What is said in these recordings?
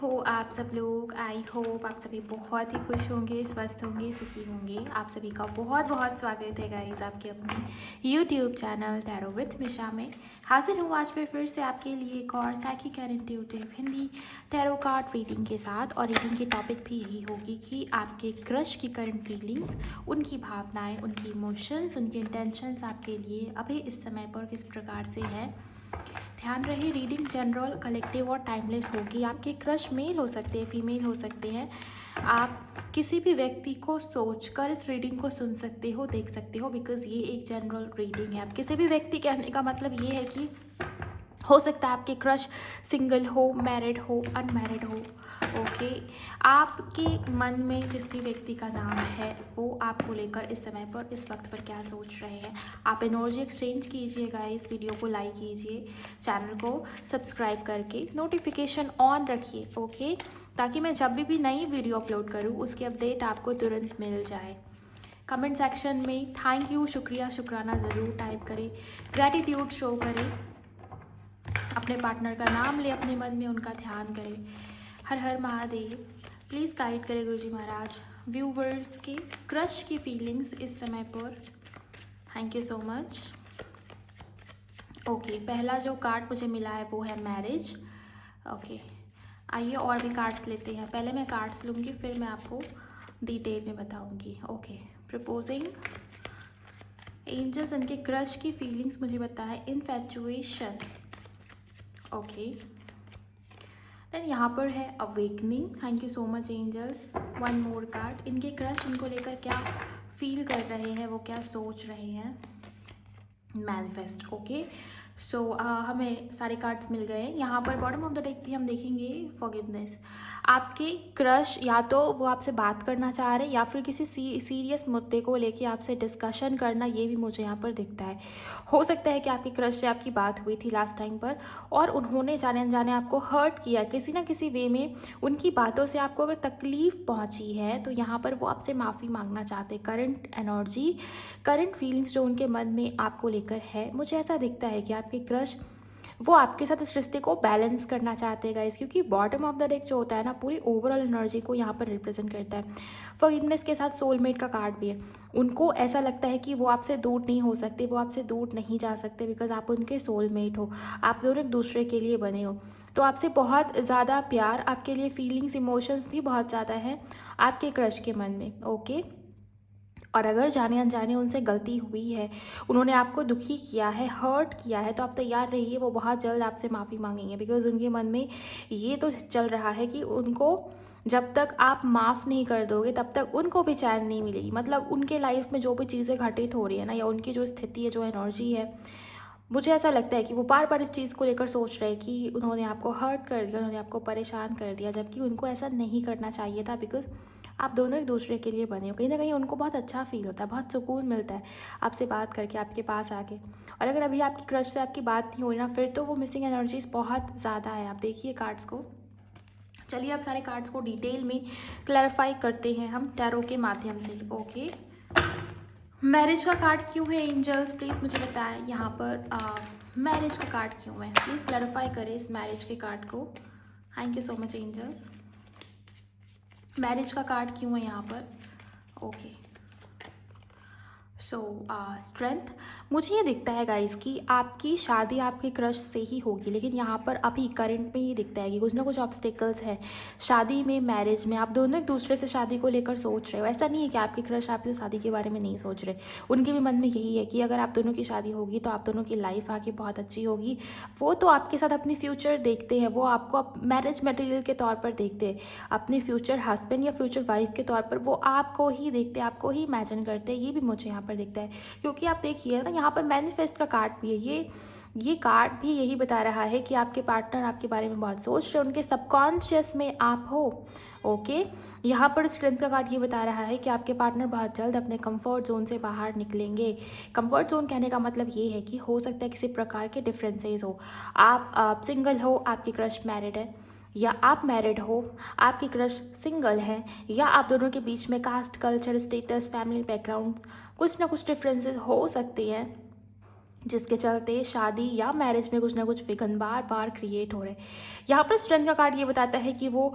हो आप सब लोग। आई होप आप सभी बहुत ही खुश होंगे, स्वस्थ होंगे, सुखी होंगे। आप सभी का बहुत बहुत स्वागत है गाइस आपके अपने यूट्यूब चैनल टैरो विथ मिशा में। हाजिर हूँ आज फिर से आपके लिए एक और psychic and intuitive Hindi tarot card reading के साथ। और रीडिंग की टॉपिक भी यही होगी कि आपके क्रश की करंट फीलिंग्स, उनकी भावनाएं, उनकी इमोशंस, उनके इंटेंशंस आपके लिए अभी इस समय पर किस प्रकार से है। ध्यान रहे रीडिंग जनरल, कलेक्टिव और टाइमलेस होगी। आपके क्रश मेल हो सकते हैं, फीमेल हो सकते हैं। आप किसी भी व्यक्ति को सोचकर इस रीडिंग को सुन सकते हो, देख सकते हो, बिकॉज ये एक जनरल रीडिंग है। आप किसी भी व्यक्ति, कहने का मतलब ये है कि हो सकता है आपके क्रश सिंगल हो, मैरिड हो, अनमैरिड हो। ओके, आपके मन में जिस भी व्यक्ति का नाम है वो आपको लेकर इस समय पर, इस वक्त पर क्या सोच रहे हैं। आप एनर्जी एक्सचेंज कीजिएगा, इस वीडियो को लाइक कीजिए, चैनल को सब्सक्राइब करके नोटिफिकेशन ऑन रखिए। ओके, ताकि मैं जब भी नई वीडियो अपलोड करूँ उसकी अपडेट आपको तुरंत मिल जाए। कमेंट सेक्शन में थैंक यू, शुक्रिया, शुक्राना ज़रूर टाइप करें, ग्रैटिट्यूड शो करें, अपने पार्टनर का नाम ले, अपने मन में उनका ध्यान करें। हर हर महादेव। प्लीज़ गाइड करें गुरुजी महाराज व्यूवर्स के क्रश की फीलिंग्स इस समय पर। Thank you so much. Okay, पहला जो कार्ड मुझे मिला है वो है मैरिज। ओके, आइए और भी कार्ड्स लेते हैं। पहले मैं कार्ड्स लूँगी, फिर मैं आपको डिटेल में बताऊँगी। ओके, प्रपोजिंग एंजल्स, उनके क्रश की फीलिंग्स मुझे बताया इनफैचुएशन। ओके, देन यहाँ पर है awakening. Thank you so much angels. One more card, इनके क्रश इनको लेकर क्या फील कर रहे हैं, वो क्या सोच रहे हैं। मैनिफेस्ट। ओके, सो हमें सारे कार्ड्स मिल गए। यहाँ पर बॉटम ऑफ द डेक भी हम देखेंगे फॉरगिवनेस। आपके क्रश या तो वो आपसे बात करना चाह रहे हैं या फिर किसी सीरियस मुद्दे को लेके आपसे डिस्कशन करना, ये भी मुझे यहाँ पर दिखता है। हो सकता है कि आपकी क्रश से आपकी बात हुई थी लास्ट टाइम पर और उन्होंने जाने अनजाने आपको हर्ट किया किसी ना किसी वे में। उनकी बातों से आपको अगर तकलीफ पहुँची है तो यहाँ पर वो आपसे माफ़ी मांगना चाहते हैं। करंट एनर्जी, करंट फीलिंग्स जो उनके मन में आपको लेकर है, मुझे ऐसा दिखता है कि आपके क्रश वो आपके साथ इस रिश्ते को बैलेंस करना चाहते हैं गाइस, क्योंकि बॉटम ऑफ द डेक जो होता है ना, पूरी ओवरऑल एनर्जी को यहाँ पर रिप्रेजेंट करता है। फॉरगिवनेस के साथ सोलमेट का कार्ड भी है। उनको ऐसा लगता है कि वो आपसे दूर नहीं हो सकते, वो आपसे दूर नहीं जा सकते, बिकॉज आप उनके सोलमेट हो, आप दोनों एक दूसरे के लिए बने हो। तो आपसे बहुत ज़्यादा प्यार, आपके लिए फीलिंग्स, इमोशंस भी बहुत ज़्यादा है आपके क्रश के मन में। ओके, और अगर जाने अनजाने उनसे गलती हुई है, उन्होंने आपको दुखी किया है, हर्ट किया है, तो आप तैयार रहिए, वो बहुत जल्द आपसे माफ़ी मांगेंगे। बिकॉज उनके मन में ये तो चल रहा है कि उनको जब तक आप माफ़ नहीं कर दोगे तब तक उनको भी चैन नहीं मिलेगी। मतलब उनके लाइफ में जो भी चीज़ें घटित हो रही है ना, या उनकी जो स्थिति है, जो एनर्जी है, मुझे ऐसा लगता है कि वो बार बार इस चीज़ को लेकर सोच रहे हैं कि उन्होंने आपको हर्ट कर दिया, उन्होंने आपको परेशान कर दिया, जबकि उनको ऐसा नहीं करना चाहिए था। बिकॉज आप दोनों एक दूसरे के लिए बने हो। कहीं ना कहीं उनको बहुत अच्छा फील होता है, बहुत सुकून मिलता है आपसे बात करके, आपके पास आके। और अगर अभी आपकी क्रश से आपकी बात नहीं हो रही ना, फिर तो वो मिसिंग एनर्जीज बहुत ज़्यादा है। आप देखिए कार्ड्स को। चलिए आप सारे कार्ड्स को डिटेल में क्लैरिफाई करते हैं हम टैरो के माध्यम से। ओके, मैरिज का कार्ड क्यों है एंजल्स, प्लीज़ मुझे बताएं। यहाँ पर मैरिज का कार्ड क्यों है, प्लीज़ क्लैरिफाई करें इस मैरिज के कार्ड को। Thank you so much angels. Marriage का कार्ड क्यों है यहाँ पर। ओके, सो स्ट्रेंथ, मुझे ये दिखता है गाइस कि आपकी शादी आपके क्रश से ही होगी, लेकिन यहाँ पर अभी करंट में ये दिखता है कि कुछ ना कुछ ऑब्स्टिकल्स हैं शादी में, मैरिज में। आप दोनों एक दूसरे से शादी को लेकर सोच रहे हो। ऐसा नहीं है कि आपके क्रश आपसे शादी के बारे में नहीं सोच रहे, उनके भी मन में यही है कि अगर आप दोनों की शादी होगी तो आप दोनों की लाइफ आगे बहुत अच्छी होगी। वो तो आपके साथ अपनी फ्यूचर देखते हैं, वो आपको मैरिज मटेरियल के तौर पर देखते हैं, अपने फ्यूचर हस्बैंड या फ्यूचर वाइफ के तौर पर वो आपको ही देखते हैं, आपको ही इमेजिन करते हैं। ये भी मुझे यहाँ पर दिखता है, क्योंकि आप देखिए ना, यहाँ पर मैनिफेस्ट का कार्ड भी है। ये कार्ड भी यही बता रहा है कि आपके पार्टनर आपके बारे में बहुत सोच रहे हैं, उनके सबकॉन्शियस में आप हो। ओके, यहाँ पर स्ट्रेंथ का कार्ड ये बता रहा है कि आपके पार्टनर बहुत जल्द अपने कंफर्ट जोन से बाहर निकलेंगे। कंफर्ट जोन कहने का मतलब ये है कि हो सकता है किसी प्रकार के डिफरेंसेस हो। आप सिंगल हो, आपकी क्रश मैरिड है, या आप मैरिड हो, आपकी क्रश सिंगल है, या आप दोनों के बीच में caste, culture, status, family background, कुछ ना कुछ डिफरेंसेस हो सकते हैं। जिसके चलते शादी या मैरिज में कुछ ना कुछ विघ्न बार बार क्रिएट हो रहे हैं। यहाँ पर स्ट्रेंथ का कार्ड ये बताता है कि वो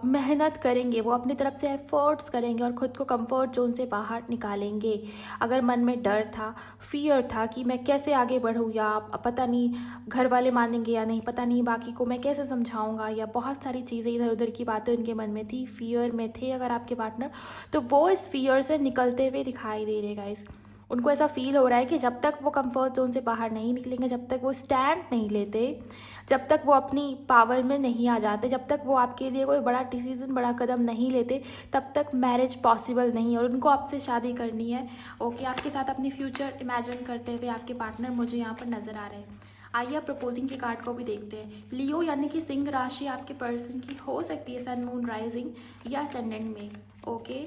मेहनत करेंगे, वो अपनी तरफ से एफर्ट्स करेंगे और ख़ुद को कंफर्ट जोन से बाहर निकालेंगे। अगर मन में डर था, फियर था कि मैं कैसे आगे बढ़ूँ, या पता नहीं घर वाले मानेंगे या नहीं, पता नहीं बाकी को मैं कैसे समझाऊँगा, या बहुत सारी चीज़ें इधर उधर की बातें उनके मन में थी, फियर में थे अगर आपके पार्टनर, तो वो इस फियर से निकलते हुए दिखाई दे रहे गाइस। उनको ऐसा फील हो रहा है कि जब तक वो कंफर्ट जोन से बाहर नहीं निकलेंगे, जब तक वो स्टैंड नहीं लेते, जब तक वो अपनी पावर में नहीं आ जाते, जब तक वो आपके लिए कोई बड़ा डिसीजन, बड़ा कदम नहीं लेते, तब तक मैरिज पॉसिबल नहीं है। और उनको आपसे शादी करनी है। ओके, आपके साथ अपनी फ्यूचर इमेजिन करते हुए आपके पार्टनर मुझे यहाँ पर नज़र आ रहे हैं। आइए आप प्रपोजिंग के कार्ड को भी देखते हैं। लियो यानी कि सिंह राशि आपके पर्सन की हो सकती है सन, मून, राइजिंग या असेंडेंट में। ओके,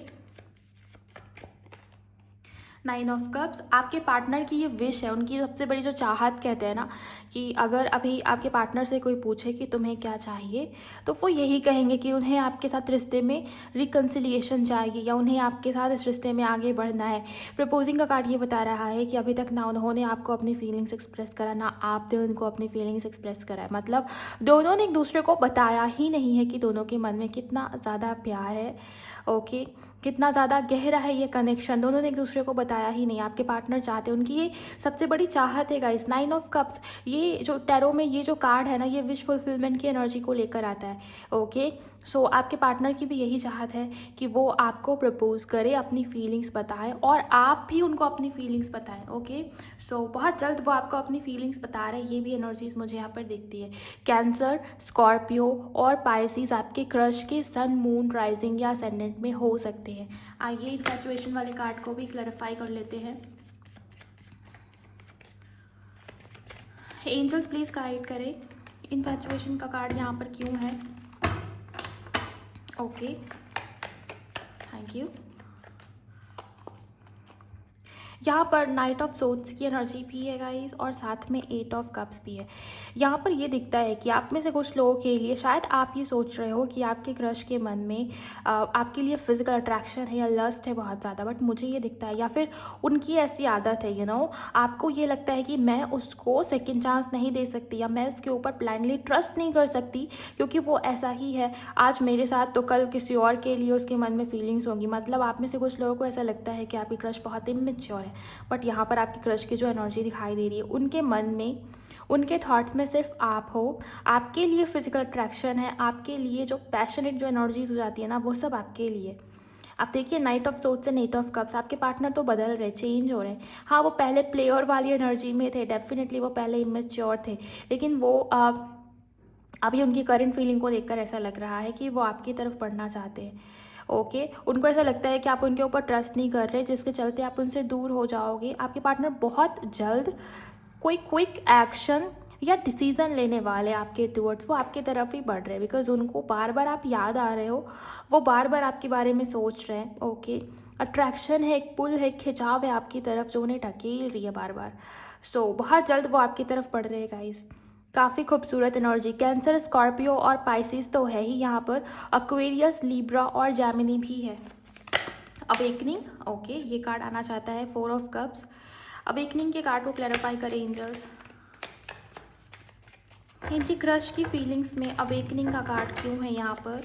9 ऑफ कप्स आपके पार्टनर की ये विश है, उनकी सबसे बड़ी जो चाहत कहते हैं ना, कि अगर अभी आपके पार्टनर से कोई पूछे कि तुम्हें क्या चाहिए, तो वो यही कहेंगे कि उन्हें आपके साथ रिश्ते में रिकन्सिलिएशन चाहिए, या उन्हें आपके साथ इस रिश्ते में आगे बढ़ना है। प्रपोजिंग का कार्ड ये बता रहा है कि अभी तक ना उन्होंने आपको अपनी फीलिंग्स एक्सप्रेस करा, ना आपने उनको अपनी फीलिंग्स एक्सप्रेस करा है। मतलब दोनों ने एक दूसरे को बताया ही नहीं है कि दोनों के मन में कितना ज़्यादा प्यार है। ओके, कितना ज़्यादा गहरा है ये कनेक्शन, दोनों ने एक दूसरे को बताया ही नहीं। आपके पार्टनर चाहते हैं, उनकी ये सबसे बड़ी चाहत है गाइस। 9 ऑफ कप्स, ये जो टैरो में ये जो कार्ड है ना, ये विश फुलफिलमेंट की एनर्जी को लेकर आता है। ओके, सो आपके पार्टनर की भी यही चाहत है कि वो आपको प्रपोज करे, अपनी फीलिंग्स बताएं, और आप भी उनको अपनी फीलिंग्स बताएं। ओके, सो बहुत जल्द वो आपको अपनी फीलिंग्स बता रहे हैं। ये भी एनर्जीज मुझे यहाँ पर दिखती है। कैंसर, स्कॉर्पियो और पाइसिस आपके क्रश के सन, मून, राइजिंग या असेंडेंट में हो सकते हैं। आइए इन्फैचुएशन वाले कार्ड को भी क्लैरिफाई कर लेते हैं। एंजल्स प्लीज गाइड करें, इन्फैचुएशन का कार्ड यहाँ पर क्यों है। Okay, thank you. यहाँ पर नाइट ऑफ सोड्स की एनर्जी भी है गाइस, और साथ में 8 ऑफ कप्स भी है। यहाँ पर ये दिखता है कि आप में से कुछ लोगों के लिए शायद आप ये सोच रहे हो कि आपके क्रश के मन में आपके लिए फिजिकल अट्रैक्शन है या लस्ट है बहुत ज़्यादा, बट मुझे ये दिखता है, या फिर उनकी ऐसी आदत है, आपको ये लगता है कि मैं उसको सेकेंड चांस नहीं दे सकती, या मैं उसके ऊपर ब्लाइंडली ट्रस्ट नहीं कर सकती, क्योंकि वो ऐसा ही है, आज मेरे साथ तो कल किसी और के लिए उसके मन में फीलिंग्स होंगी। मतलब आप में से कुछ लोगों को ऐसा लगता है कि आपकी क्रश बहुत इमेच्योर है, बट यहाँ पर आपकी क्रश की जो एनर्जी दिखाई दे रही है, उनके मन में, उनके थॉट्स में सिर्फ आप हो, आपके लिए फिजिकल अट्रैक्शन है, आपके लिए जो पैशनेट जो एनर्जीज हो जाती है ना, वो सब आपके लिए। आप देखिए night of swords and 8 of cups, आपके पार्टनर तो बदल रहे, चेंज हो रहे हैं। हाँ, वो पहले प्लेयर वाली एनर्जी में थे, डेफिनेटली वो पहले इमेच्योर थे, लेकिन वो अभी उनकी करंट फीलिंग को देखकर ऐसा लग रहा है कि वो आपकी तरफ बढ़ना चाहते हैं। ओके, उनको ऐसा लगता है कि आप उनके ऊपर ट्रस्ट नहीं कर रहे, जिसके चलते आप उनसे दूर हो जाओगे। आपके पार्टनर बहुत जल्द कोई क्विक एक्शन या डिसीज़न लेने वाले आपके टूवर्ड्स, वो आपकी तरफ ही बढ़ रहे हैं, बिकॉज उनको बार बार आप याद आ रहे हो, वो बार बार आपके बारे में सोच रहे हैं। ओके, अट्रैक्शन है, एक पुल है, एक खिंचाव है आपकी तरफ जो उन्हें ढकेल रही है बार बार। सो बहुत जल्द वो आपकी तरफ बढ़ रहे हैं गाइस। काफ़ी खूबसूरत एनर्जी। कैंसर, स्कॉर्पियो और पाइसिस तो है ही यहाँ पर, एक्वेरियस, लिब्रा और जैमिनी भी है। अवेकनिंग, ओके, ये कार्ड आना चाहता है 4 ऑफ कप्स। अवेकनिंग के कार्ड को क्लैरिफाई करें एंजल्स। इनकी क्रश की फीलिंग्स में अवेकनिंग का कार्ड क्यों है यहाँ पर,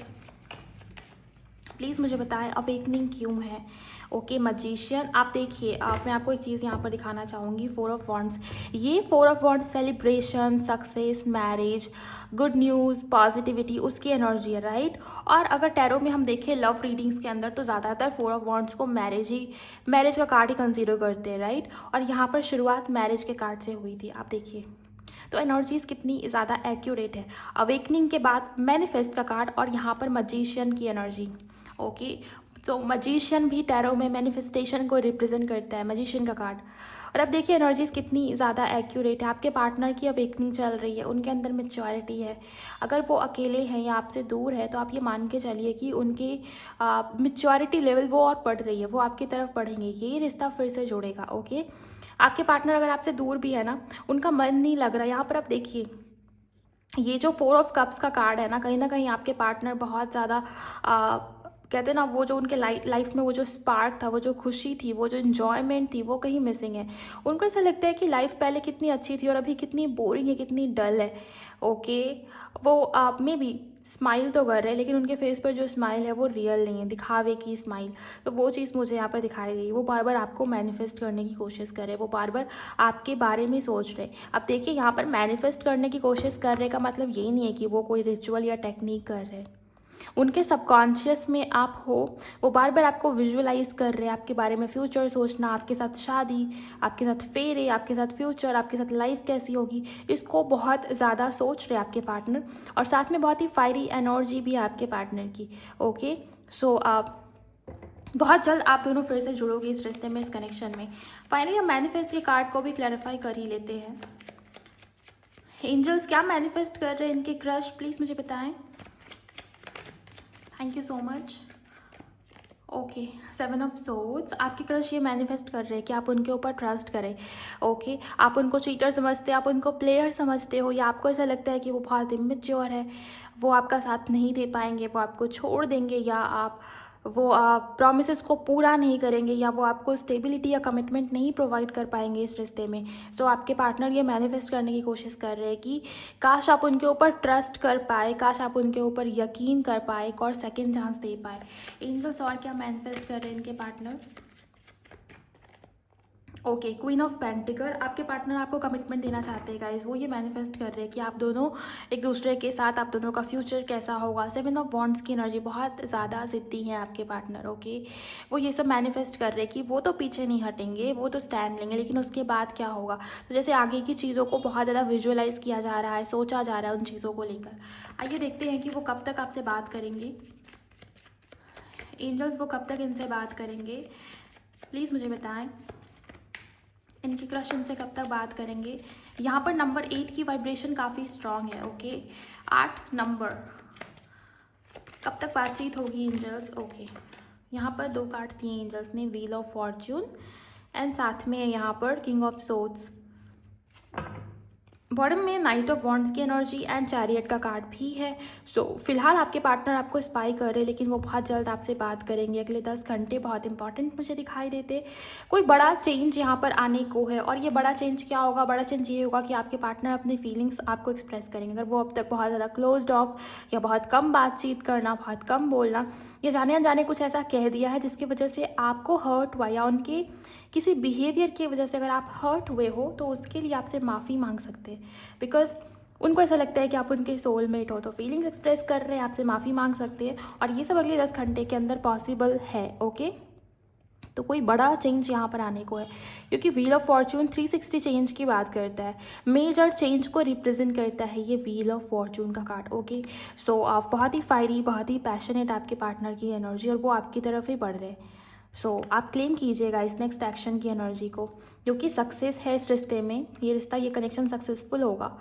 प्लीज़ मुझे बताएं अवेकनिंग क्यों है। ओके, मजिशियन, आप देखिए, मैं आपको एक चीज़ यहाँ पर दिखाना चाहूँगी। 4 ऑफ वॉन्ड्स, ये 4 of wands celebration, success, marriage, good news, positivity, उसकी एनर्जी है, राइट। और अगर टैरो में हम देखें लव रीडिंग्स के अंदर, तो ज़्यादातर 4 ऑफ वॉन्ड्स को मैरिज का कार्ड ही कंसीडर करते हैं, राइट। और यहाँ पर शुरुआत मैरिज के कार्ड से हुई थी, आप देखिए, तो एनर्जीज़ कितनी ज़्यादा एक्यूरेट है। अवेकनिंग के बाद मैनिफेस्ट का कार्ड, और यहाँ पर मजिशियन की एनर्जी। ओके, सो मजिशियन भी टैरो में मैनिफेस्टेशन को रिप्रेजेंट करता है, मजिशियन का कार्ड। और अब देखिए एनर्जीज़ कितनी ज़्यादा एक्यूरेट है। आपके पार्टनर की अवेकनिंग चल रही है, उनके अंदर मैच्योरिटी है। अगर वो अकेले हैं या आपसे दूर है, तो आप ये मान के चलिए कि उनकी मैच्योरिटी लेवल वो और बढ़ रही है, वो आपकी तरफ बढ़ेंगे, ये रिश्ता फिर से जुड़ेगा। ओके, आपके पार्टनर अगर आपसे दूर भी है ना, उनका मन नहीं लग रहा। यहाँ पर आप देखिए, ये जो 4 ऑफ कप्स का कार्ड है ना कहीं आपके पार्टनर बहुत ज़्यादा कहते हैं ना, वो जो उनके लाइफ में वो जो स्पार्क था, वो जो खुशी थी, वो जो इन्जॉयमेंट थी, वो कहीं मिसिंग है। उनको ऐसा लगता है कि लाइफ पहले कितनी अच्छी थी और अभी कितनी बोरिंग है, कितनी डल है। ओके, वो आप में भी स्माइल तो कर रहे हैं, लेकिन उनके फेस पर जो स्माइल है वो रियल नहीं है, दिखावे की स्माइल। तो वो चीज़ मुझे यहाँ पर दिखाई गई। वो बार बार आपको मैनिफेस्ट करने की कोशिश कर रहे हैं, वो बार बार आपके बारे में सोच रहे हैं। अब देखिए, यहाँ पर मैनिफेस्ट करने की कोशिश कर रहे का मतलब ये नहीं है कि वो कोई रिचुअल या टेक्निक कर रहे हैं। उनके सबकॉन्शियस में आप हो, वो बार बार आपको विजुअलाइज कर रहे हैं, आपके बारे में फ्यूचर सोचना, आपके साथ शादी, आपके साथ फेरे, आपके साथ फ्यूचर, आपके साथ लाइफ कैसी होगी, इसको बहुत ज़्यादा सोच रहे हैं आपके पार्टनर। और साथ में बहुत ही फायरी एनर्जी भी है आपके पार्टनर की। ओके, सो आप बहुत जल्द आप दोनों फिर से जुड़ोगे इस रिश्ते में, इस कनेक्शन में। फाइनली हम मैनिफेस्ट के कार्ड को भी क्लैरिफाई कर ही लेते हैं। एंजल्स क्या मैनिफेस्ट कर रहे हैं इनके क्रश, प्लीज़ मुझे बताएं। Thank you so much. Okay, 7 of swords, आपके क्रश ये मैनिफेस्ट कर रहे हैं कि आप उनके ऊपर ट्रस्ट करें। ओके, आप उनको चीटर समझते हैं, आप उनको प्लेयर समझते हो, या आपको ऐसा लगता है कि वो बहुत इमेच्योर है, वो आपका साथ नहीं दे पाएंगे, वो आपको छोड़ देंगे, या वो प्रॉमिसेस को पूरा नहीं करेंगे, या वो आपको स्टेबिलिटी या कमिटमेंट नहीं प्रोवाइड कर पाएंगे इस रिश्ते में। सो आपके पार्टनर ये मैनिफेस्ट करने की कोशिश कर रहे हैं कि काश आप उनके ऊपर ट्रस्ट कर पाए, काश आप उनके ऊपर यकीन कर पाए, एक और सेकेंड चांस दे पाए। एंजल्स और क्या मैनिफेस्ट कर रहे हैं इनके partner. Okay, queen of pentacle, आपके पार्टनर आपको कमिटमेंट देना चाहते हैं गाइस। वो ये मैनिफेस्ट कर रहे हैं कि आप दोनों एक दूसरे के साथ, आप दोनों का फ्यूचर कैसा होगा। 7 ऑफ वॉन्ड्स की एनर्जी, बहुत ज़्यादा ज़िद्दी हैं आपके पार्टनर। ओके, वो ये सब मैनिफेस्ट कर रहे हैं कि वो तो पीछे नहीं हटेंगे, वो तो स्टैंड लेंगे, लेकिन उसके बाद क्या होगा। तो जैसे आगे की चीज़ों को बहुत ज़्यादा विजुअलाइज किया जा रहा है, सोचा जा रहा है उन चीज़ों को लेकर। आइए देखते हैं कि वो कब तक आपसे बात करेंगे। एंजल्स वो कब तक इनसे बात करेंगे, प्लीज़ मुझे बताएं। इनके क्रश इनसे कब तक बात करेंगे। यहाँ पर नंबर 8 की वाइब्रेशन काफ़ी स्ट्रांग है। ओके, 8 नंबर, कब तक बातचीत होगी एंजल्स। ओके, यहाँ पर 2 कार्ड्स दिए एंजल्स ने, व्हील ऑफ फॉर्च्यून एंड साथ में यहाँ पर किंग ऑफ सोर्ड्स। बॉटम में नाइट ऑफ वॉन्ड्स की एनर्जी एंड चैरियट का कार्ड भी है। सो फिलहाल आपके पार्टनर आपको स्पाई कर रहे हैं, लेकिन वो बहुत जल्द आपसे बात करेंगे। अगले 10 घंटे बहुत इंपॉर्टेंट मुझे दिखाई देते। कोई बड़ा चेंज यहाँ पर आने को है, और ये बड़ा चेंज क्या होगा। बड़ा चेंज ये होगा कि आपके पार्टनर अपनी फीलिंग्स आपको एक्सप्रेस करेंगे। अगर वो अब तक बहुत ज़्यादा क्लोज्ड ऑफ, या बहुत कम बातचीत करना, बहुत कम बोलना, या जाने अनजाने कुछ ऐसा कह दिया है जिसकी वजह से आपको हर्ट हुआ, या उनके किसी बिहेवियर की वजह से अगर आप हर्ट हुए हो, तो उसके लिए आपसे माफ़ी मांग सकते हैं। बिकॉज उनको ऐसा लगता है कि आप उनके सोलमेट हो, तो फीलिंग्स एक्सप्रेस कर रहे हैं, आपसे माफ़ी मांग सकते हैं। और ये सब अगले 10 घंटे के अंदर पॉसिबल है। ओके, तो कोई बड़ा चेंज यहाँ पर आने को है, क्योंकि व्हील ऑफ फॉर्च्यून 360 चेंज की बात करता है, मेजर चेंज को रिप्रेजेंट करता है ये व्हील ऑफ फॉर्च्यून का कार्ड। ओके, सो आप बहुत ही फायरी, बहुत ही पैशनेट आपके पार्टनर की एनर्जी, और वो आपकी तरफ ही बढ़ रहे हैं। सो आप क्लेम कीजिएगा इस नेक्स्ट एक्शन की एनर्जी को, क्योंकि सक्सेस है इस रिश्ते में, ये रिश्ता, ये कनेक्शन सक्सेसफुल होगा।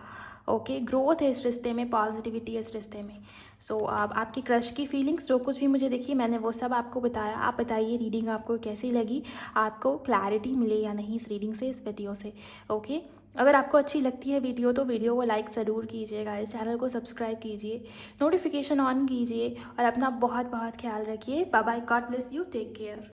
ओके, ग्रोथ है इस रिश्ते में, पॉजिटिविटी है इस रिश्ते में। सो अब आपकी क्रश की फीलिंग्स जो कुछ भी मुझे देखी, मैंने वो सब आपको बताया। आप बताइए रीडिंग आपको कैसी लगी, आपको क्लैरिटी मिले या नहीं इस रीडिंग से, इस वीडियो से। ओके, अगर आपको अच्छी लगती है वीडियो, तो वीडियो को लाइक ज़रूर कीजिएगा, इस चैनल को सब्सक्राइब कीजिए, नोटिफिकेशन ऑन कीजिए, और अपना बहुत बहुत ख्याल रखिए। Bye bye, god bless you, take care.